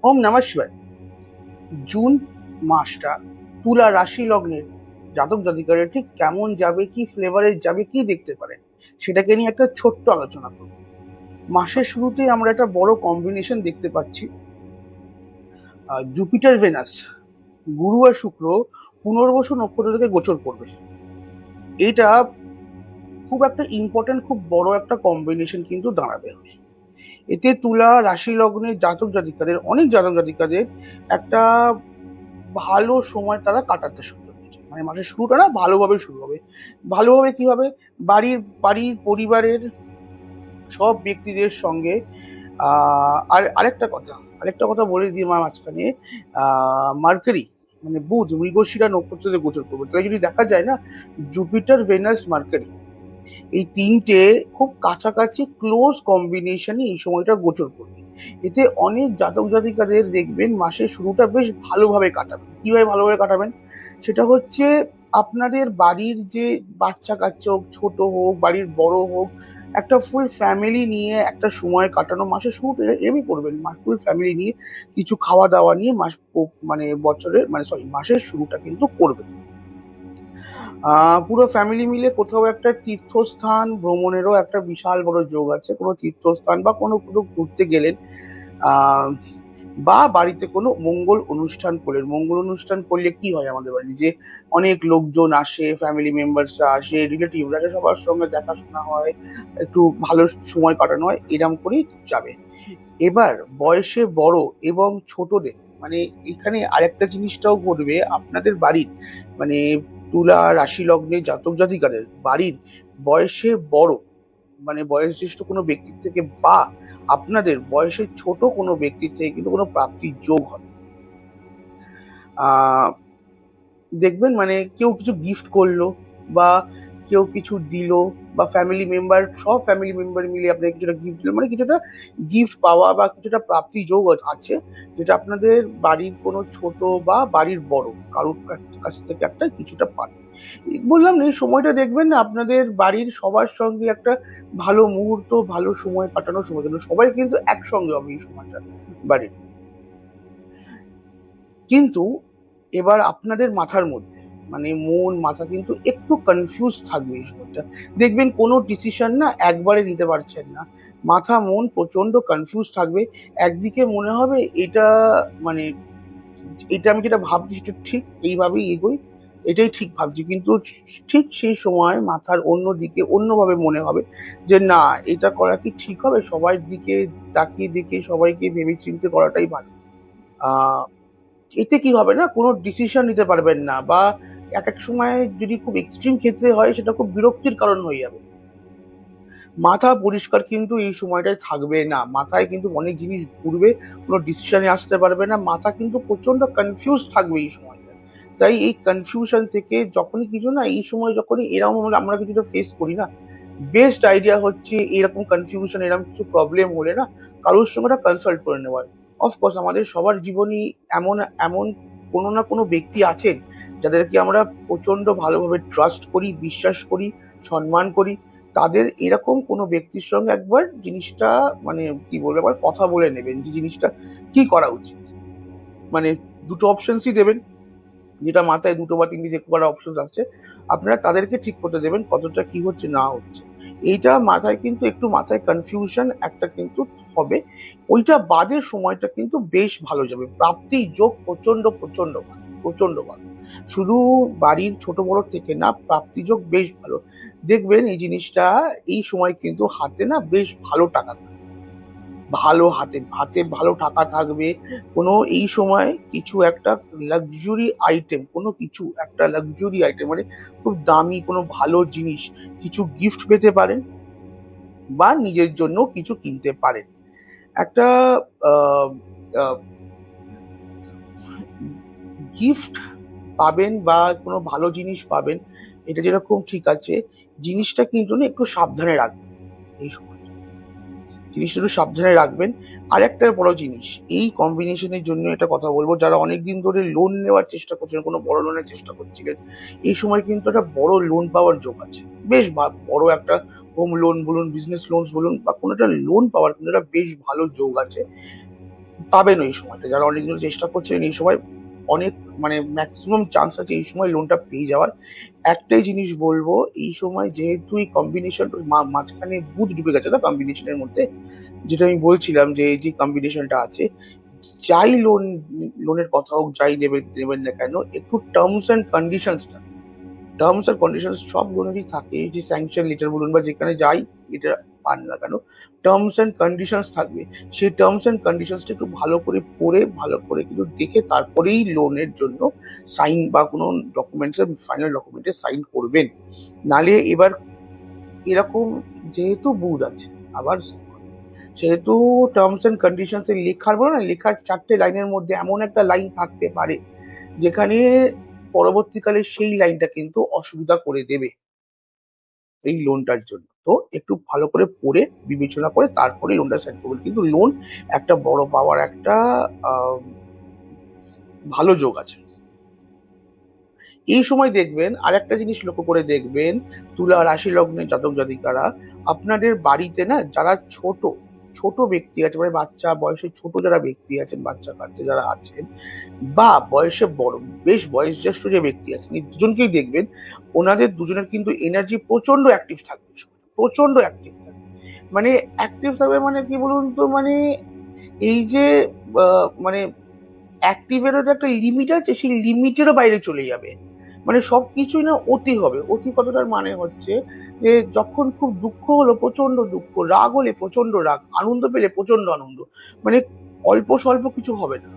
ওম নমঃ শিবায়। জুন মাসটা তুলা রাশি লগ্নের জাতক জাতিকারা ঠিক কেমন যাবে, কি ফ্লেভারের যাবে, কি দেখতে পারেন, সেটাকে নিয়ে একটা ছোট্ট আলোচনা করব। মাসের শুরুতেই আমরা একটা বড় কম্বিনেশন দেখতে পাচ্ছি। জুপিটার ভেনাস, গুরু আর শুক্র পুনর্বসু নক্ষত্র থেকে গোচর করবে। এটা খুব একটা ইম্পর্টেন্ট, খুব বড় একটা কম্বিনেশন কিন্তু দাঁড়াবে। এতে তুলা রাশি লগ্নের জাতক জাতিকাদের, অনেক জাতক জাতিকাদের একটা ভালো সময় তারা কাটাতে শুরু করছে। মানে মাসের শুরুটা না ভালোভাবে শুরু হবে। ভালোভাবে কি হবে? বাড়ির বাড়ির পরিবারের সব ব্যক্তিদের সঙ্গে আরেকটা কথা বলে দিই মা মাঝখানে। মার্কারি, মানে বুধ মৃগশিরা নক্ষত্রে গোচর করবে। তাই যদি দেখা যায় না, জুপিটার ভেনাস মার্কারি এই তিনটে খুব কাছাকাছি ক্লোজ কম্বিনেশনে এই সময়টা গোচর করবে। এতে অনেক জাতক জাতিকাদের দেখবেন মাসের শুরুটা বেশ ভালোভাবে কাটাবেন। কিভাবে ভালোভাবে কাটাবেন? সেটা হচ্ছে আপনাদের বাড়ির যে বাচ্চা কাচ্চা হোক, ছোট হোক, বাড়ির বড় হোক, একটা ফুল ফ্যামিলি নিয়ে একটা সময় কাটানো। মাসের শুরুটা এমনি করবেন, ফুল ফ্যামিলি নিয়ে কিছু খাওয়া দাওয়া নিয়ে মানে বছরের, মানে সরি, মাসের শুরুটা কিন্তু করবেন। পুরো ফ্যামিলি মিলে কোথাও একটা তীর্থস্থান ভ্রমণেরও একটা বিশাল বড় যোগ আছে। কোনো তীর্থস্থান বা কোনো কোথাও ঘুরতে গেলেন, আহ বা বাড়িতে কোনো মঙ্গল অনুষ্ঠান করলেন। মঙ্গল অনুষ্ঠান করলে কি হয়, আমাদের বাড়ি যে অনেক লোকজন আসে, ফ্যামিলি মেম্বার্সরা আসে, রিলেটিভরা আসে, সবার সঙ্গে দেখাশোনা হয়, একটু ভালো সময় কাটানো হয়, এরম করেই যাবে। এবার বয়সে বড় এবং ছোটদের, মানে এখানে আরেকটা জিনিসটাও ঘটবে আপনাদের বাড়ির, মানে তুলা রাশি লগ্নে জাতক জাতিকাদের বাড়ির বয়সে বড়, মানে বয়োজ্যেষ্ঠ কোনো ব্যক্তির থেকে বা আপনাদের বয়সে ছোট কোনো ব্যক্তির থেকে কিন্তু কোনো প্রাপ্তির যোগ হবে। আহ দেখবেন মানে কেউ কিছু গিফট করলো, বা কেউ কিছু দিল, বা ফ্যামিলি মেম্বার, সব ফ্যামিলি মেম্বার মিলে আপনাকে কিছুটা গিফট দিল, মানে কিছুটা গিফট পাওয়া বা কিছুটা প্রাপ্তি যোগ আছে, যেটা আপনাদের বাড়ির কোনো ছোট বা বাড়ির বড় কারোর কাছ থেকে একটা কিছুটা পান। বললাম না, এই সময়টা দেখবেন না আপনাদের বাড়ির সবার সঙ্গে একটা ভালো মুহূর্ত, ভালো সময় কাটানোর সময়, জন্য সবাই কিন্তু একসঙ্গে হবে এই সময়টা বাড়ির। কিন্তু এবার আপনাদের মাথার মধ্যে, মানে মন মাথা কিন্তু একটু কনফিউজ থাকবে এই সময়টা। দেখবেন কোনো ডিসিশন না একবারে নিতে পারছেন না, মাথা মন প্রচন্ড কনফিউজ থাকবে। একদিকে মনে হবে এটা, মানে এটা আমি যেটা ভাবছি সেটা ঠিক, এইভাবেই এগোই, এটাই ঠিক ভাবছি, কিন্তু ঠিক সেই সময় মাথার অন্য দিকে অন্যভাবে মনে হবে যে না, এটা করা কি ঠিক হবে? সবার দিকে তাকিয়ে দেখে সবাইকে ভেবে চিন্তে করাটাই ভালো। আহ এতে কি হবে না, কোনো ডিসিশন নিতে পারবেন না, বা এক এক সময় যদি খুব এক্সট্রিম ক্ষেত্রে হয় সেটা খুব বিরক্তির কারণ হয়ে যাবে। মাথা পরিষ্কার কিন্তু এই সময়টায় থাকবে না, মাথায় কিন্তু অনেক জিনিস ঘুরবে, কোনো ডিসিশনে আসতে পারবে না, মাথা কিন্তু প্রচন্ড কনফিউজ থাকবে এই সময়টা। তাই এই কনফিউশন থেকে যখনই কিছু না, এই সময় যখনই এরকম আমরা কিছুটা ফেস করি না, বেস্ট আইডিয়া হচ্ছে এরকম কনফিউশন, এরকম কিছু প্রবলেম হলে না কারোর সঙ্গে একটা কনসাল্ট করে নেওয়ার। অফকোর্স আমাদের সবার জীবনই এমন এমন কোনো না কোনো ব্যক্তি আছেন যাদেরকে আমরা প্রচন্ড ভালোভাবে ট্রাস্ট করি, বিশ্বাস করি, সম্মান করি। তাদের এরকম কোনো ব্যক্তির সঙ্গে একবার জিনিসটা, মানে কি বলবো, একবার কথা বলে নেবেন যে জিনিসটা কি করা উচিত। মানে দুটো অপশনসই দেবেন, যেটা মাথায় দুটো বা তিনটে যে কটা অপশন আসছে, আপনারা তাদেরকে ঠিক করতে দেবেন কতটা কি হচ্ছে না হচ্ছে। এইটা মাথায় কিন্তু একটু মাথায় কনফিউশন একটা কিন্তু হবে। ওইটা বাদে সময়টা কিন্তু বেশ ভালো যাবে, প্রাপ্তি যোগ প্রচন্ড প্রচন্ড ভালো, প্রচন্ড ভালো। শুধু বাড়ির ছোট বড় থেকে না, প্রাপ্তি যোগ বেশ ভালো। দেখবেন এই জিনিসটা, এই সময় কিন্তু হাতে না বেশ ভালো টাকা থাকবে, ভালো হাতে হাতে ভালো টাকা থাকবে। কোনো এই সময় কিছু একটা লাক্সারি আইটেম, কোনো কিছু একটা লাক্সারি আইটেম, মানে খুব দামি কোনো ভালো জিনিস কিছু গিফট পেতে পারেন, বা নিজের জন্য কিছু কিনতে পারেন। একটা গিফট পাবেন বা কোনো ভালো জিনিস পাবেন, এটা যেরকম ঠিক আছে, জিনিসটা কিন্তু না একটু সাবধানে রাখবেন এই সময়, জিনিসটা একটু সাবধানে রাখবেন। আর একটা বড় জিনিস, এই কম্বিনেশনের জন্য একটা কথা বলবো, যারা অনেকদিন ধরে লোন নেওয়ার চেষ্টা করছেন, কোনো বড় লোনের চেষ্টা করছিলেন, এই সময় কিন্তু একটা বড় লোন পাওয়ার যোগ আছে। বেশ বড় একটা হোম লোন বলুন, বিজনেস লোন বলুন, বা কোনো একটা লোন পাওয়ার কিন্তু একটা বেশ ভালো যোগ আছে। পাবেন ওই সময়টা। যারা অনেকজন চেষ্টা করছেন এই সময় অনেক মানে ম্যাক্সিমাম চান্স আছে এই সময় লোনটা পেয়ে যাওয়ার। একটাই জিনিস বলবো, এই সময় যেহেতু এই কম্বিনেশন মাঝখানে বুধ ঢুকে গেছে না কম্বিনেশনের মধ্যে, যেটা আমি বলছিলাম যে এই যে কম্বিনেশনটা আছে, যাই লোনের কথা হোক, যাই নেবেন নেবেন না কেন, একটু টার্মস এন্ড কন্ডিশনস সব লোনেরই থাকে, যে স্যাংশন লেটার বলুন বা যেখানে যাই এটা পান না কেন, টার্মস এন্ড কন্ডিশনস থাকবে। সেই টার্মস এন্ড কন্ডিশনসটা একটু ভালো করে পড়ে, ভালো করে কিন্তু দেখে তারপরেই লোনের জন্য সাইন বা কোনো ডকুমেন্টস, ফাইনাল ডকুমেন্টে সাইন করবেন। নালে এবার এরকম, যেহেতু বুধ আছে, আবার সেহেতু টার্মস এন্ড কন্ডিশনস এর লেখার বলো না, লেখার 4টে লাইনের মধ্যে এমন একটা লাইন থাকতে পারে যেখানে পরবর্তীকালে সেই লাইনটা কিন্তু অসুবিধা করে দেবে এই লোনটার জন্য। তো একটু ভালো করে পড়ে বিবেচনা করে তারপরে লোনটা সাইন করবেন, কিন্তু লোন একটা বড় পাওয়ার একটা আহ, ভালো যোগ আছে। এই সময় দেখবেন আর একটা জিনিস লক্ষ্য করে দেখবেন, তুলা রাশি লগ্নের জাতক জাতিকারা, আপনাদের বাড়িতে না যারা ছোট ছোট ব্যক্তি আছে, মানে বাচ্চা বয়সে ছোট যারা ব্যক্তি আছেন, বাচ্চা কাচ্চা যারা আছেন, বা বয়সে বড় বেশ বয়োজ্যেষ্ঠ যে ব্যক্তি আছেন, এই দুজনকেই দেখবেন ওনাদের দুজনের কিন্তু এনার্জি প্রচন্ড অ্যাক্টিভ থাকবে, প্রচন্ড অ্যাক্টিভ থাকবে। মানে অ্যাক্টিভ থাকবে মানে কি বলুন তো, মানে এই যে মানে অ্যাক্টিভেরও যে একটা লিমিট আছে, সেই লিমিটেরও বাইরে চলে যাবে। মানে সবকিছুই না অতি হবে। অতি কথাটার মানে হচ্ছে যে যখন খুব দুঃখ হলো প্রচন্ড দুঃখ, রাগ হলে প্রচন্ড রাগ, আনন্দ পেলে প্রচন্ড আনন্দ, মানে অল্প স্বল্প কিছু হবে না,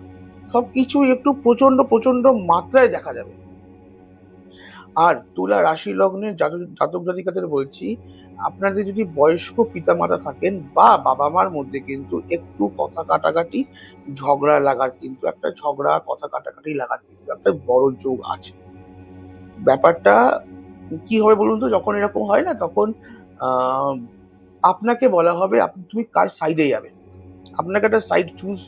সবকিছুই একটু প্রচন্ড প্রচন্ড মাত্রায় দেখা যাবে। আর তুলা রাশি লগ্নের জাতক জাতক জাতিকাদের বলছি, আপনাদের যদি বয়স্ক পিতামাতা থাকেন বা বাবা মার মধ্যে কিন্তু একটু কথা কাটাকাটি, ঝগড়া লাগার কিন্তু একটা ঝগড়া কথা কাটাকাটি লাগার কিন্তু একটা বড় যোগ আছে। ব্যাপারটা কি হবে বলুন তো, যখন এরকম হয় না তখন আহ আপনাকে বলা হবে আপনি তুমি কার সাইডে যাবে, আপনাকে একটা সাইড চুজ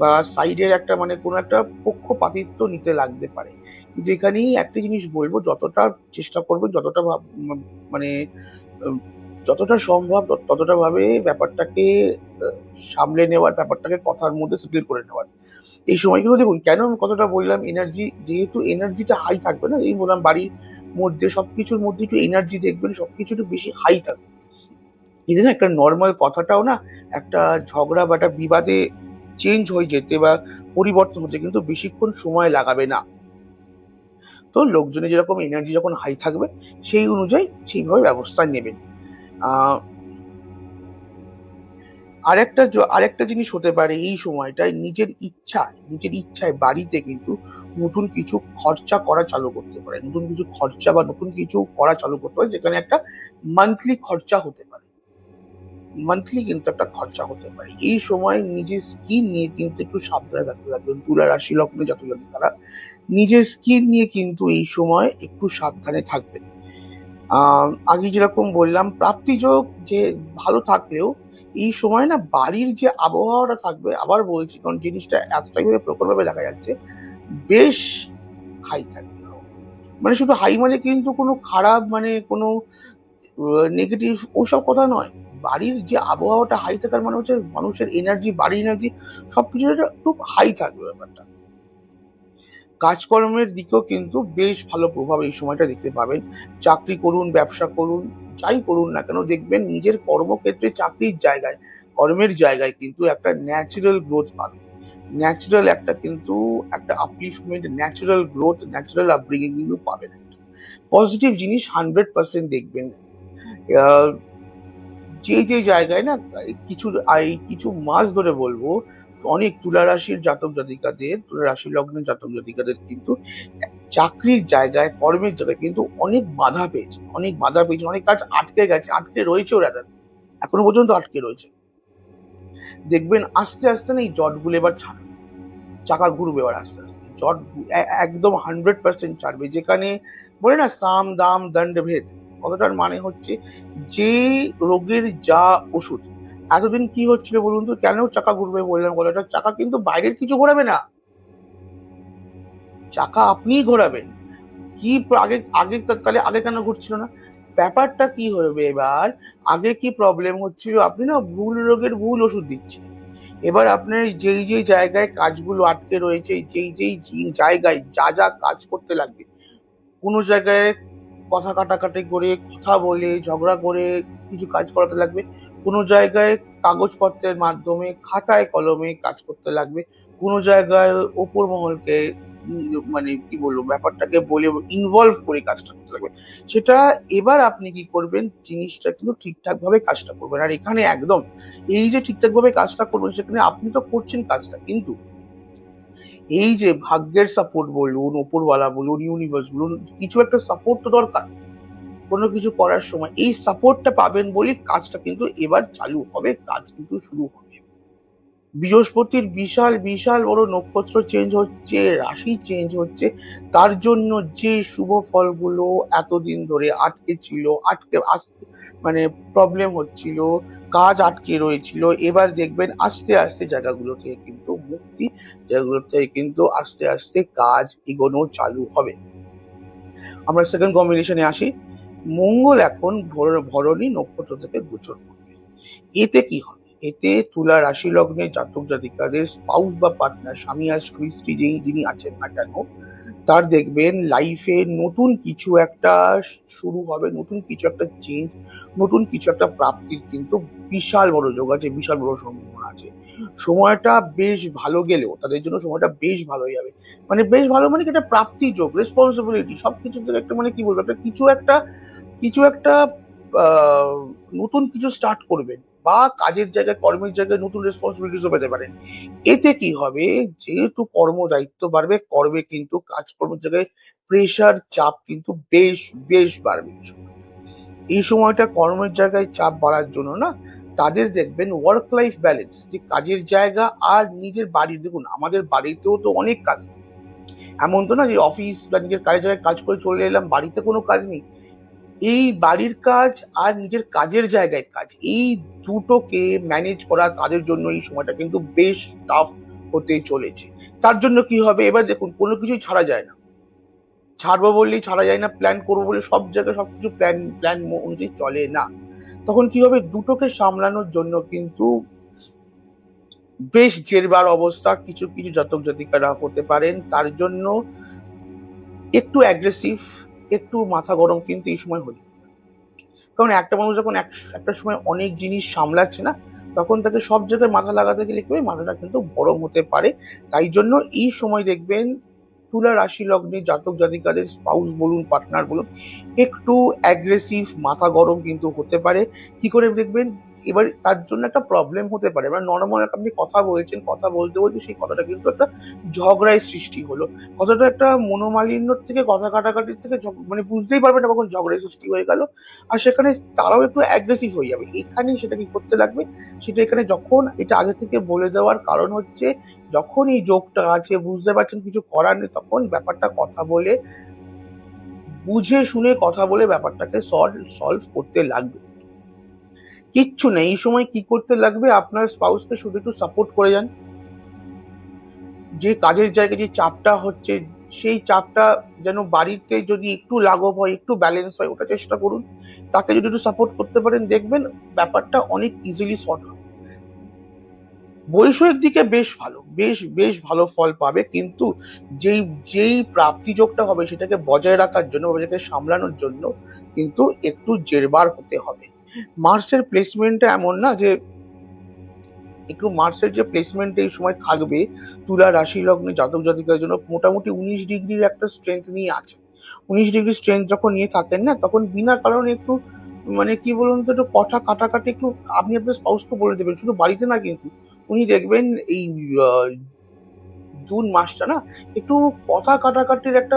বা সাইডের একটা মানে কোনো একটা পক্ষপাতিত্ব নিতে লাগতে পারে। কিন্তু এখানেই একটা জিনিস বলবো, যতটা চেষ্টা করবেন, যতটা মানে উম, যতটা সম্ভব ততটা ভাবে ব্যাপারটাকে আহ, সামলে নেওয়ার, ব্যাপারটাকে কথার মধ্যে সেটেল করে নেওয়ার। এই সময়গুলো দেখুন, কেন আমি কথাটা বললাম, এনার্জি যেহেতু এনার্জিটা হাই থাকবে না, এই বললাম বাড়ির মধ্যে সবকিছুর মধ্যে একটু এনার্জি দেখবেন, সবকিছু একটু বেশি হাই থাকবে। এই যে না একটা নর্মাল কথাটাও না একটা ঝগড়া বা একটা বিবাদে চেঞ্জ হয়ে যেতে বা পরিবর্তন হতে কিন্তু বেশিক্ষণ সময় লাগাবে না। তো লোকজনের যেরকম এনার্জি যখন হাই থাকবে, সেই অনুযায়ী সেইভাবে ব্যবস্থা নেবেন। আহ আরেকটা জিনিস হতে পারে এই সময়টায়, নিজের ইচ্ছায় বাড়িতে কিন্তু নতুন কিছু খরচা করা চালু করতে পারে, নতুন কিছু খরচা বা নতুন কিছু করা চালু করতে পারে, যেখানে একটা মান্থলি খরচা হতে পারে, মান্থলি কিন্তু একটা খরচা হতে পারে। এই সময় নিজের স্কিন নিয়ে কিন্তু একটু সাবধানে থাকতে লাগবেন, তুলা রাশি লগ্নে যত জন তারা নিজের স্কিন নিয়ে কিন্তু এই সময় একটু সাবধানে থাকবেন। আগে যেরকম বললাম প্রাপ্তিযোগ যে ভালো থাকলেও এই সময় না বাড়ির যে আবহাওয়াটা থাকবে, আবার বলছি কারণ জিনিসটা এতটাই ভাবে প্রকট ভাবে দেখা যাচ্ছে, বেশ হাই থাকবে। মানে শুধু হাই মানে কিন্তু কোনো খারাপ মানে কোনো নেগেটিভ ওসব কথা নয়। বাড়ির যে আবহাওয়াটা হাই থাকার মানে হচ্ছে মানুষের এনার্জি, বাড়ির এনার্জি সবকিছু খুব হাই থাকবে ব্যাপারটা। কাজকর্মের দিকেও কিন্তু বেশ ভালো প্রভাব এই সময়টা দেখতে পাবেন। চাকরি করুন, ব্যবসা করুন, যাই করুন না কেন দেখবেন নিজের কর্মক্ষেত্রে, চাকরির জায়গায়, কর্মের জায়গায় কিন্তু একটা ন্যাচারাল গ্রোথ পাবেন। ন্যাচারাল একটা কিন্তু একটা upliftment, natural growth, natural upbringing কিন্তু পাবেন। পজিটিভ জিনিস 100% দেখবেন। আহ, যে জায়গায় না কিছু মাস ধরে বলবো, অনেক তুলা রাশির জাতক জাতিকাদের, তুলা রাশি লগ্নের জাতক জাতিকাদের কিন্তু চাকরির জায়গায়, কর্মের জায়গায় কিন্তু অনেক বাধা পেয়েছে, অনেক কাজ আটকে গেছে, আটকে রয়েছে, ওরা এখনো পর্যন্ত আটকে রয়েছে। দেখবেন আস্তে আস্তে না এই জটগুলো এবার ছাড়বে, চাকা ঘুরবে এবার আস্তে আস্তে, একদম 100% ছাড়বে। যেখানে বলে না সাম দাম দণ্ড ভেদ, কথাটার মানে হচ্ছে যে রোগের যা ওষুধ। এতদিন কি হচ্ছিল বলুন তো, কেন চাকা ঘুরবে বললাম কথাটা, চাকা কিন্তু বাইরের কিছু ঘোরাবে না, চাকা আপনিই ঘোরাবেন। কি আগে আগে তাহলে আগে কেন ঘুরছিল না, ব্যাপারটা কি হবে এবার, আগে কি প্রবলেম হচ্ছিল, আপনি না ভুল রোগের ভুল ওষুধ দিচ্ছেন, এবার আপনার যেই যেই জায়গায় কাজগুলো আটকে রয়েছে, যেই যেই জায়গায় যা যা কাজ করতে লাগবে, কোনো জায়গায় কথা কাটাকাটি করে, কথা বলে, ঝগড়া করে কিছু কাজ করাতে লাগবে, কোনো জায়গায় কাগজপত্রের মাধ্যমে খাতায় কলমে কাজ করতে লাগবে, কোনো জায়গায় ওপর মহলকে মানে কি বলবো ব্যাপারটাকে বলে ইনভলভ করে কাজটা করতে লাগবে। সেটা এবার আপনি কি করবেন, জিনিসটা কিন্তু ঠিকঠাক ভাবে কাজটা করবেন। আর এখানে একদম এই যে ঠিকঠাক ভাবে কাজটা করবেন, সেখানে আপনি তো করছেন কাজটা, কিন্তু এই যে ভাগ্যের সাপোর্ট বলুন, ওপরওয়ালা বলুন, ইউনিভার্স বলুন, কিছু একটা সাপোর্ট তো দরকার কোনো কিছু করার সময়। এই সাপোর্টটা পাবেন বলেই কাজটা কিন্তু এবার চালু হবে, কাজ কিন্তু শুরু হবে। বৃহস্পতির বিশাল বিশাল বড় নক্ষত্র চেঞ্জ হচ্ছে, রাশি চেঞ্জ হচ্ছে, তার জন্য যে শুভ ফলগুলো এতদিন ধরে আটকে ছিল, আটকে আসতে মানে প্রবলেম হচ্ছিল, কাজ আটকে রয়েছিল, এবার দেখবেন আস্তে আস্তে জায়গাগুলো থেকে কিন্তু মুক্তি, জায়গাগুলো থেকে কিন্তু আস্তে আস্তে কাজ এগোনো চালু হবে। আমরা সেকেন্ড কম্বিনেশনে আসি। মঙ্গল এখন ভরণী নক্ষত্র থেকে গোচর করবে। এতে কি হবে, এতে তুলা রাশি লগ্নে জাতক জাতিকাদের স্পাউস বা পার্টনার, স্বামী আর স্ত্রী যিনি আছেন না কেন, তার দেখবেন লাইফে নতুন কিছু একটা শুরু হবে, নতুন কিছু একটা চেঞ্জ, নতুন কিছু একটা প্রাপ্তির কিন্তু বিশাল বড় যোগ আছে, বিশাল বড় সম্ভাবনা আছে। সময়টা বেশ ভালো গেলেও তাদের জন্য সময়টা বেশ ভালো যাবে। মানে বেশ ভালো মানে কি, একটা প্রাপ্তি যোগ, রেসপন্সিবিলিটি সবকিছু থেকে একটা মানে কি বলবো, একটা কিছু একটা আহ নতুন কিছু স্টার্ট করবেন, বা কাজের জায়গায় কর্মের জায়গায় নতুন রেসপন্সিবিলিটিসও পেতে পারেন। এতে কি হবে, যেহেতু কর্ম দায়িত্ব বাড়বে, কর্মে কিন্তু কাজকর্মের জায়গায় প্রেশার চাপ কিন্তু বেশ বেশ বাড়বে। এই সময়টা কর্মের জায়গায় চাপ বাড়ার জন্য না, তাদের দেখবেন ওয়ার্ক লাইফ ব্যালেন্স, যে কাজের জায়গা আর নিজের বাড়ি, দেখুন আমাদের বাড়িতেও তো অনেক কাজ, এমন তো না যে অফিস বা নিজের কাজের জায়গায় কাজ করে চলে এলাম, বাড়িতে কোনো কাজ নেই। এই বাড়ির কাজ আর নিজের কাজের জায়গায় কাজ, এই দুটোকে ম্যানেজ করা তাদের জন্য এই সময়টা কিন্তু বেশ টাফ হতে চলেছে। তার জন্য কি হবে, এবার দেখুন কোনো কিছুই ছাড়া যায় না, ছাড়বো বললেই ছাড়া যায় না, প্ল্যান করবো বলে সব জায়গায় সবকিছু প্ল্যান প্ল্যান অনুযায়ী চলে না। তখন কি হবে, দুটোকে সামলানোর জন্য কিন্তু বেশ জেরবার অবস্থা কিছু কিছু জাতক জাতিকারা হতে পারেন। তার জন্য একটু অ্যাগ্রেসিভ, একটু মাথা গরম কিন্তু এই সময় হয়ে, কারণ একটা মানুষ যখন একটা সময় অনেক জিনিস সামলাচ্ছে না, তখন তাকে সব জায়গায় মাথা লাগাতে গেলে কি হয়, মাথাটা কিন্তু গরম হতে পারে। তাই জন্য এই সময় দেখবেন তুলা রাশি লগ্নে জাতক জাতিকাদের স্পাউস বলুন, পার্টনার বলুন, একটু অ্যাগ্রেসিভ, মাথা গরম কিন্তু হতে পারে। কি করে দেখবেন, এবার তার জন্য একটা প্রবলেম হতে পারে, এবার নর্মাল আপনি কথা বলছেন, কথা বলতে বলতে সেই কথাটা কিন্তু একটা ঝগড়ায় সৃষ্টি হলো, কথাটা একটা মনোমালিন্যর থেকে, কথা কাটাকাটির থেকে মানে বুঝতেই পারবেন না কখন ঝগড়ায় সৃষ্টি হয়ে গেল। আর সেখানে তারাও একটু অ্যাগ্রেসিভ হয়ে যাবে, এখানেই সেটা কি করতে লাগবে, সেটা এখানে যখন এটা আগে থেকে বলে দেওয়ার কারণ হচ্ছে, যখন এই যোগটা আছে বুঝতে পারছেন কিছু করার নেই, তখন ব্যাপারটা কথা বলে, বুঝে শুনে কথা বলে ব্যাপারটাকে সলভ করতে লাগবে। কিচ্ছু নেই এই সময় কি করতে লাগবে, আপনার স্পাউসকে শুধু একটু সাপোর্ট করে যান। যে কাজের জায়গায় যে চাপটা হচ্ছে, সেই চাপটা যেন বাড়িতে যদি একটু লাঘব হয়, একটু ব্যালেন্স হয়, ওটা চেষ্টা করুন। তাকে যদি একটু সাপোর্ট করতে পারেন, দেখবেন ব্যাপারটা অনেক ইজিলি সর্ট হবে। বৈষয়িক দিকে বেশ ভালো, বেশ বেশ ভালো ফল পাবে, কিন্তু যেই যেই প্রাপ্তি যোগটা হবে সেটাকে বজায় রাখার জন্য বা সেটাকে সামলানোর জন্য কিন্তু একটু জেরবার হতে হবে। মার্সের প্লেসমেন্টটা এমন না যে, একটু মার্সের যে প্লেসমেন্ট এই সময় থাকবে তুলা রাশি লগ্নে জাতক জাতিকার জন্য, মোটামুটি 19 ডিগ্রির একটা স্ট্রেংথ নিয়ে আছে। 19 ডিগ্রি স্ট্রেংথ যখন নিয়ে থাকেন না, তখন বিনা কারণে একটু মানে কি বলুন তো, একটু কথা কাটাকাটি একটু আপনি আপনার স্পাউসকে বলে দেবেন, শুধু বাড়িতে না কিন্তু, উনি দেখবেন এই আহ, জুন মাসটা না একটু কথা কাটাকাটির একটা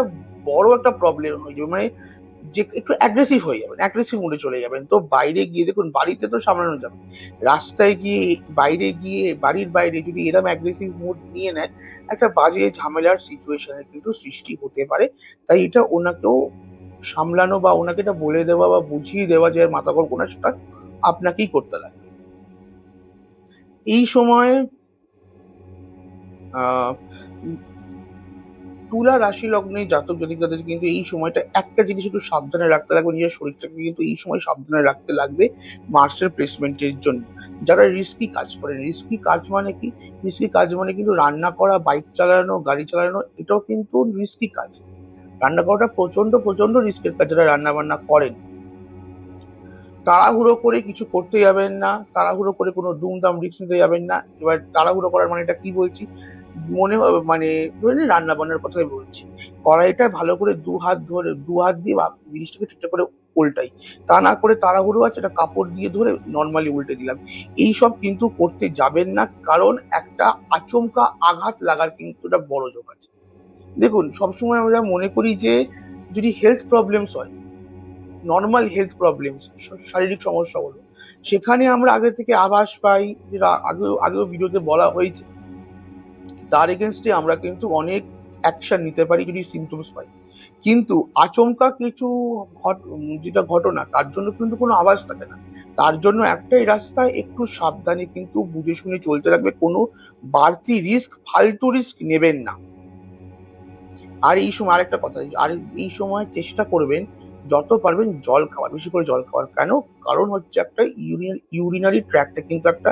বড় একটা প্রবলেম হয়ে যাবে, মানে যে একটু অ্যাগ্রেসিভ হয়ে যাবেন, অ্যাগ্রেসিভ মোডে চলে যাবেন। তো বাইরে গিয়ে দেখুন, বাড়িতে তো সামলানো যাবে, রাস্তায় গিয়ে, বাইরে গিয়ে, বাড়ির বাইরে যদি এরকম অ্যাগ্রেসিভ মোড নিয়ে নেন, একটা বাজে ঝামেলার সিচুয়েশনের কিন্তু সৃষ্টি হতে পারে। তাই এটা ওনাকেও সামলানো বা ওনাকে এটা বলে দেওয়া বা বুঝিয়ে দেওয়া যে মাথা গরম কোনা, সেটা আপনাকেই করতে লাগবে। এই সময় আহ তুলা রাশি লগ্নে জাতক জাতিকাদের কিন্তু এই সময়টা একটা জিনিস একটু সাবধানে রাখতে লাগবে, নিজের শরীরটাকে কিন্তু এই সময় সাবধানে রাখতে লাগবে মার্সের প্লেসমেন্টের জন্য। যারা রিস্কি কাজ করেন, রিস্কি কাজ মানে কি, রিস্কি কাজ মানে কিন্তু রান্না করা, বাইক চালানো, গাড়ি চালানো, এটাও কিন্তু রিস্কি কাজ। রান্না করাটা প্রচন্ড প্রচন্ড রিস্কের কাজ। যারা রান্না বান্না করেন, তাড়াহুড়ো করে কিছু করতে যাবেন না, তাড়াহুড়ো করে কোনো দুমদাম রিস্ক নিতে যাবেন না। এবার তাড়াহুড়ো করার মানে এটা কি বলছি, মানে ধরে নিন রান্না বান্নার কথাই বলছি, কড়াইটা ভালো করে দু হাত দিয়ে জিনিসটাকে ঠিকঠাক করে উল্টাই, তা না করে তাড়াহুড়ো আছে একটা কাপড় দিয়ে ধরে নর্মালি উল্টে দিলাম, এইসব কিন্তু করতে যাবেন না। কারণ একটা আচমকা আঘাত লাগার কিন্তু একটা বড় যোগ আছে। দেখুন, সবসময় আমরা মনে করি যে যদি হেলথ প্রবলেমস হয়, নর্মাল হেলথ প্রবলেমস, শারীরিক সমস্যা হলো, সেখানে আমরা আগে থেকে আভাস পাই, যেটা আগেও আগেও ভিডিওতে বলা হয়েছে, তার এগেনস্টে আমরা কিন্তু অনেক অ্যাকশন নিতে পারি যদি সিমটমস পাই। কিন্তু আচমকা কিছু যেটা ঘটনা, তার জন্য কিন্তু কোনো আওয়াজ থাকে না। তার জন্য একটাই রাস্তা, একটু সাবধানে কিন্তু বুঝে শুনে চলতে লাগবে, কোনো বাড়তি রিস্ক, ফালতু রিস্ক নেবেন না। আর এই সময় আরেকটা কথা, আর এই সময় চেষ্টা করবেন যত পারবেন জল খাওয়ার, বেশি করে জল খাওয়ার। কেন? কারণ হচ্ছে একটা ইউরিনারি ট্র্যাক্টে কিন্তু একটা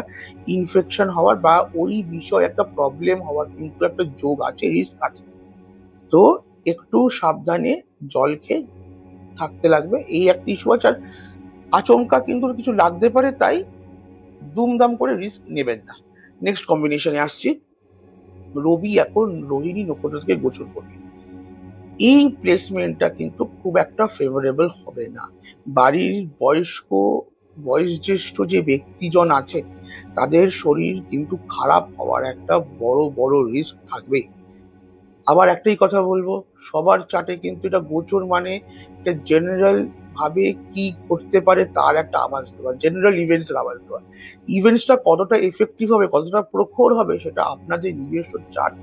ইনফেকশন হওয়ার বা ওই বিষয়ে একটা প্রবলেম হওয়ার কিন্তু একটা যোগ আছে, রিস্ক আছে। তো একটু সাবধানে জল খেয়ে থাকতে লাগবে, এই একটা ইস্যু আছে। আর আচমকা কিন্তু কিছু লাগতে পারে, তাই দুমদাম করে রিস্ক নেবেন না। নেক্সট কম্বিনেশনে আসছি। রবি এখন রোহিণী নক্ষত্র থেকে গোচর করবে। এই প্লেসমেন্টটা কিন্তু খুব একটা ফেভারেবল হবে না। বাড়ির বয়োজ্যেষ্ঠ যে ব্যক্তিজন আছে, তাদের শরীর কিন্তু খারাপ হওয়ার একটা বড় বড় রিস্ক থাকবে। আবার একটাই কথা বলবো, সবার চার্টে কিন্তু এটা গোচর মানে এটা জেনারেল ভাবে কি করতে পারে তার একটা আভাস দেওয়া, জেনারেল ইভেন্টস এর আভাস দেওয়া। ইভেন্টসটা কতটা এফেক্টিভ হবে, কতটা প্রখর হবে, সেটা আপনাদের নিজস্ব চার্ট,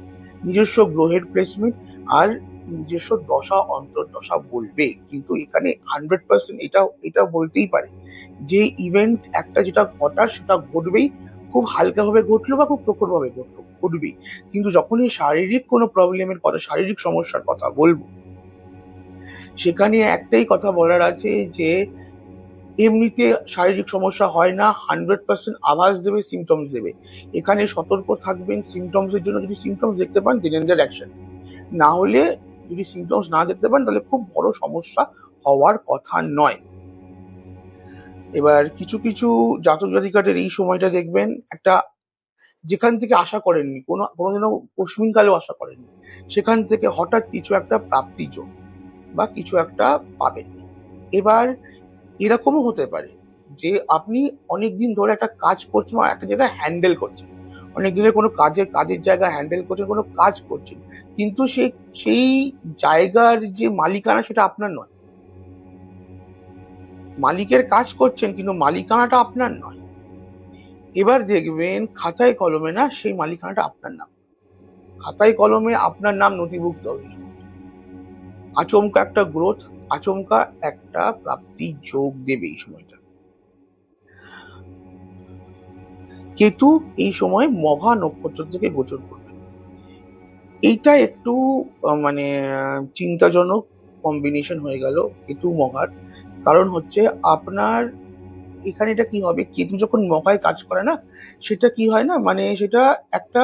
নিজস্ব গ্রহের প্লেসমেন্ট আর নিজস্ব দশা অন্তর্দশা বলবে। কিন্তু এখানে 100% এটা এটা বলতেই পারে যে ইভেন্ট একটা যেটা ঘটার সেটা ঘটবেই, খুব হালকা ভাবে ঘটলো বা খুব প্রখর ভাবে ঘটলো, ঘটবেই। কিন্তু যখনই শারীরিক কোনো প্রবলেমের কথা, শারীরিক সমস্যার কথা বলবো, সেখানে একটাই কথা বলার আছে যে এমনিতে শারীরিক সমস্যা হয় না, 100% আভাস দেবে, সিমটমস দেবে। এখানে সতর্ক থাকবেন সিমটমস এর জন্য। যদি সিমটমস দেখতে পান, ডেঞ্জার অ্যাকশন। না হলে যদি সিমটমস না দেখতে পান, তাহলে খুব বড় সমস্যা হওয়ার কথা নয়। এবার কিছু কিছু জাতক জাতিকাদের এই সময়টা দেখবেন একটা, যেখান থেকে আশা করেননি, কোনোদিনও কস্মিনকালেও আশা করেননি, সেখান থেকে হঠাৎ কিছু একটা প্রাপ্তি যোগ বা কিছু একটা পাবেন। এবার এরকমও হতে পারে যে আপনি অনেকদিন ধরে একটা কাজ করছেন বা একটা জায়গায় হ্যান্ডেল করছেন, অনেক দিনের কোনো কাজের জায়গা হ্যান্ডেল করছেন, কোনো কাজ করছেন, কিন্তু সেই জায়গার যে মালিকানা সেটা আপনার নয়। মালিকের কাজ করছেন কিন্তু মালিকানাটা আপনার নয়। এবার দেখবেন খাতায় কলমে না, সেই মালিকানাটা আপনার নাম, খাতায় কলমে আপনার নাম নথিভুক্ত হবে। আচমকা একটা গ্রোথ, আচমকা একটা প্রাপ্তি যোগ দেবে এই সময়টা। কেতু এই সময় মঘা নক্ষত্র থেকে গোচর করবে। এইটা একটু মানে চিন্তাজনক কম্বিনেশন হয়ে গেল কেতু মঘার। কারণ হচ্ছে আপনার এখানে এটা কি হবে, কেতু যখন মহায় কাজ করে না, সেটা কি হয় না, মানে সেটা একটা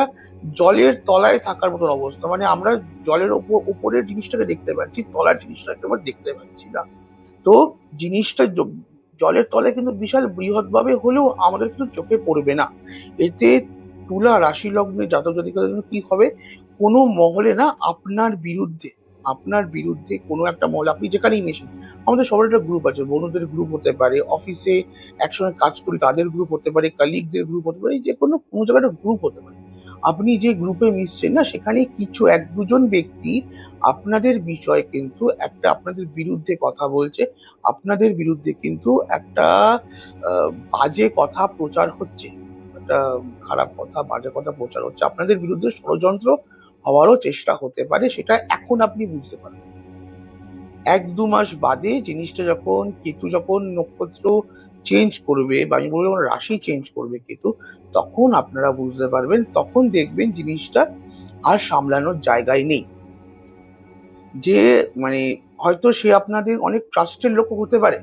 জলের তলায় থাকার মতন অবস্থা। মানে আমরা জলের উপরের জিনিসটাকে দেখতে পাচ্ছি, তলার জিনিসটাকে আমরা দেখতে পাচ্ছি না। তো জিনিসটা জলের তলায় কিন্তু বিশাল বৃহৎ ভাবে হলেও আমাদের কিন্তু চোখে পড়বে না। এতে তুলা রাশি লগ্নে জাতক জাতিকাদের জন্য কি হবে, কোনো মহলে না আপনার বিরুদ্ধে কোনো একটা মহল, আপনি যেখানেই মেশেন, আমাদের সবার একটা গ্রুপ আছে, বন্ধুদের গ্রুপ হতে পারে, অফিসে একসঙ্গে কাজ করি তাদের গ্রুপ হতে পারে, কালিগদের গ্রুপ হতে পারে, যে কোনো জায়গায় একটা গ্রুপ হতে পারে। আপনি যে গ্রুপে মিশছেন না, সেখানে কিছু এক দুজন ব্যক্তি আপনাদের বিষয়ে কিন্তু একটা আপনাদের বিরুদ্ধে কথা বলছে, আপনাদের বিরুদ্ধে কিন্তু একটা বাজে কথা প্রচার হচ্ছে, একটা খারাপ কথা, বাজে কথা প্রচার হচ্ছে, আপনাদের বিরুদ্ধে ষড়যন্ত্র হওয়ারও চেষ্টা হতে পারে। সেটা এখন আপনি বুঝতে পারবেন। 1-2 মাস বাদে জিনিসটা যখন কেতু যখন নক্ষত্র চেঞ্জ করবে, বা আমি বলবো রাশি চেঞ্জ করবে কেতু, তখন আপনারা বুঝতে পারবেন, তখন দেখবেন জিনিসটা আর সামলানোর জায়গায় নেই। যে মানে হয়তো সে আপনাদের অনেক ট্রাস্টের লোক হতে পারে,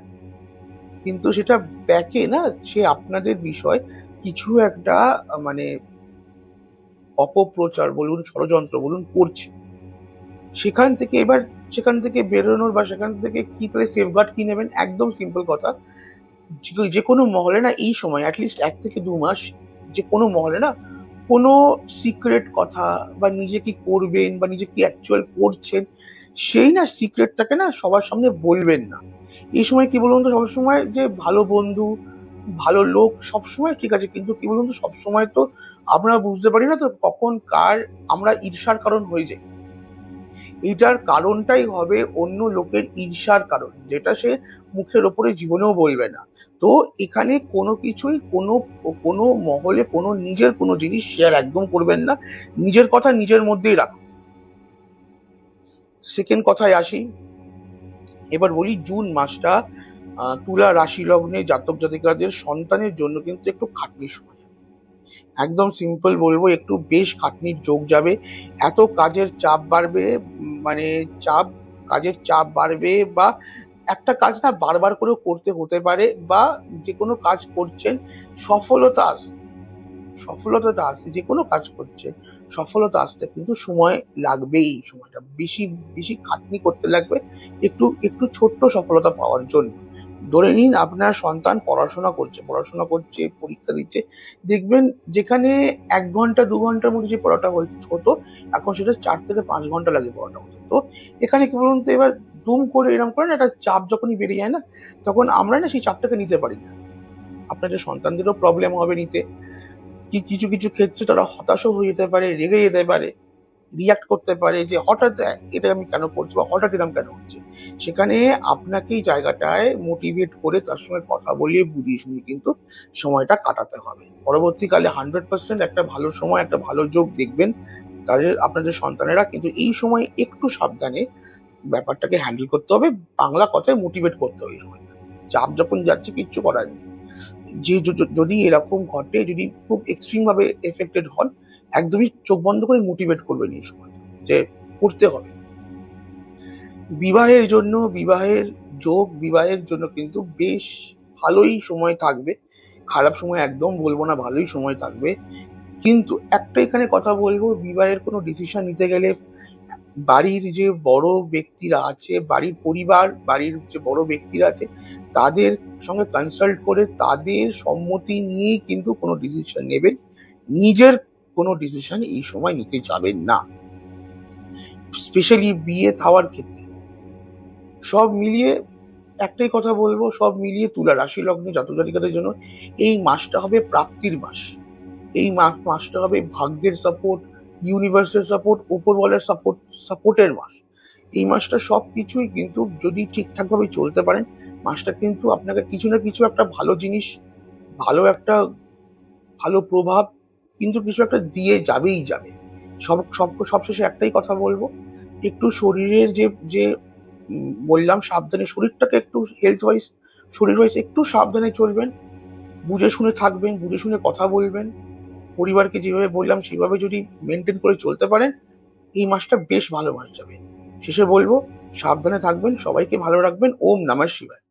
কিন্তু সেটা ব্যাকে না, সে আপনাদের বিষয় কিছু একটা মানে অপপ্রচার বলুন, ষড়যন্ত্র বলুন, করছে। সেখান থেকে এবার সেখান থেকে বেরোনোর বা সেখান থেকে কি করে সেফগার্ড কি নেবেন, একদম সিম্পল কথা। যে কোনো মহলে না এই সময় অ্যাটলিস্ট 1 থেকে 2 মাস যে কোনো মহলে না কোনো সিক্রেট কথা বা নিজে কি করবেন বা নিজে কি অ্যাকচুয়াল করছেন সেই না সিক্রেটটাকে না সবার সামনে বলবেন না। এই সময় কি বলুন তো, সবসময় যে ভালো বন্ধু ভালো লোক সবসময় ঠিক আছে, কিন্তু কি বলুন তো সবসময় তো আমরা বুঝতে পারি না তো কখন কার আমরা ঈর্ষার কারণ হয়ে যাই। এটার কারণটাই হবে অন্য লোকের ঈর্ষার কারণ, যেটা সে মুখের ওপরে জীবনেও বলবে না। তো এখানে কোনো কিছুই কোনো কোনো মহলে কোনো নিজের কোনো জিনিস শেয়ার একদম করবেন না। নিজের কথা নিজের মধ্যেই রাখুন। সেকেন্ড কথায় আসি। এবার বলি জুন মাসটা তুলা রাশি লগ্নে জাতক জাতিকাদের সন্তানের জন্য কিন্তু একটু খাটনির সময়। একদম সিম্পল বলবো, একটু বেশ খাটনির যোগ যাবে। এত কাজের চাপ বাড়বে, মানে চাপ কাজের চাপ বাড়বে, বা একটা কাজ না বারবার করেও করতে হতে পারে, বা যে কোনো কাজ করছেন সফলতা আসতে সফলতাটা আসতে যে কোনো কাজ করছে সফলতা আসতে কিন্তু সময় লাগবেই। সময়টা বেশি বেশি খাটনি করতে লাগবে একটু একটু ছোট্ট সফলতা পাওয়ার জন্য। ধরে নিন আপনার সন্তান পড়াশোনা করছে, পরীক্ষা দিচ্ছে, দেখবেন যেখানে 1 ঘন্টা 2 ঘন্টার মধ্যে যে পড়াটা হতো, এখন সেটা 4 থেকে 5 ঘন্টা লাগে পড়াটা হতে। তো এখানে কি বলুন তো, এবার দুম করে এরকম করে না একটা চাপ যখনই বেড়ে যায় না, তখন আমরা না সেই চাপটাকে নিতে পারি না। আপনাদের সন্তানদেরও প্রবলেম হবে নিতে। কিছু কিছু ক্ষেত্রে তারা হতাশও হয়ে যেতে পারে, রেগে যেতে পারে, রিয়াক্ট করতে পারে যে হঠাৎ এটা আমি কেন করছি বা হঠাৎ এরকম কেন হচ্ছে। সেখানে আপনাকে এই জায়গাটায় মোটিভেট করে তার সঙ্গে কথা বলিয়ে বুঝিয়ে শুনিয়ে কিন্তু সময়টা কাটাতে হবে। পরবর্তীকালে 100% একটা ভালো সময় একটা ভালো যোগ দেখবেন তাদের আপনাদের সন্তানেরা, কিন্তু এই সময় একটু সাবধানে ব্যাপারটাকে হ্যান্ডেল করতে হবে। বাংলা কথায় মোটিভেট করতে হবে এই সময়টা। চাপ যখন যাচ্ছে কিচ্ছু করার নেই। যে যদি এরকম ঘটে, যদি খুব এক্সট্রিম ভাবে এফেক্টেড হন, একদমই চোখ বন্ধ করে মোটিভেট করবেন এই সময় যে করতে হবে। বিবাহের জন্য বিবাহের বিবাহের জন্য কিন্তু বেশ ভালোই সময় থাকবে। খারাপ সময় একদম বলবো না, ভালোই সময় থাকবে। কিন্তু একটা এখানে কথা বলবো, বিবাহের কোনো ডিসিশন নিতে গেলে বাড়ির যে বড় ব্যক্তিরা আছে, বাড়ির পরিবার বাড়ির যে বড় ব্যক্তিরা আছে তাদের সঙ্গে কনসাল্ট করে তাদের সম্মতি নিয়েই কিন্তু কোনো ডিসিশন নেবেন। নিজের কোনো ডিসিশন এই সময় নিতে যাবেন না, স্পেশালি বিয়ে থাওয়ার ক্ষেত্রে। সব মিলিয়ে একটাই কথা বলবো, সব মিলিয়ে তুলা রাশি লগ্নে জাতক জাতিকাদের জন্য এই মাসটা হবে প্রাপ্তির মাস। এই মাসটা হবে ভাগ্যের সাপোর্ট, ইউনিভার্সের সাপোর্ট, উপরওয়ালার সাপোর্টের মাস। এই মাসটা সবকিছুই কিন্তু যদি ঠিকঠাক ভাবে চলতে পারেন, মাসটা কিন্তু আপনাকে কিছু না কিছু একটা ভালো জিনিস, ভালো একটা ভালো প্রভাব কিন্তু কিছু একটা দিয়ে যাবেই যাবে। সবশেষে একটাই কথা বলবো, একটু শরীরের যে যে বললাম সাবধানে শরীরটাকে একটু হেলথ ওয়াইজ শরীর ওয়াইজ একটু সাবধানে চলবেন, বুঝে শুনে থাকবেন, বুঝে শুনে কথা বলবেন। পরিবারকে যেভাবে বললাম সেভাবে যদি মেনটেন করে চলতে পারেন, এই মাসটা বেশ ভালো মাস যাবে। শেষে বলবো সাবধানে থাকবেন, সবাইকে ভালো রাখবেন। ওম নমঃ শিবায়।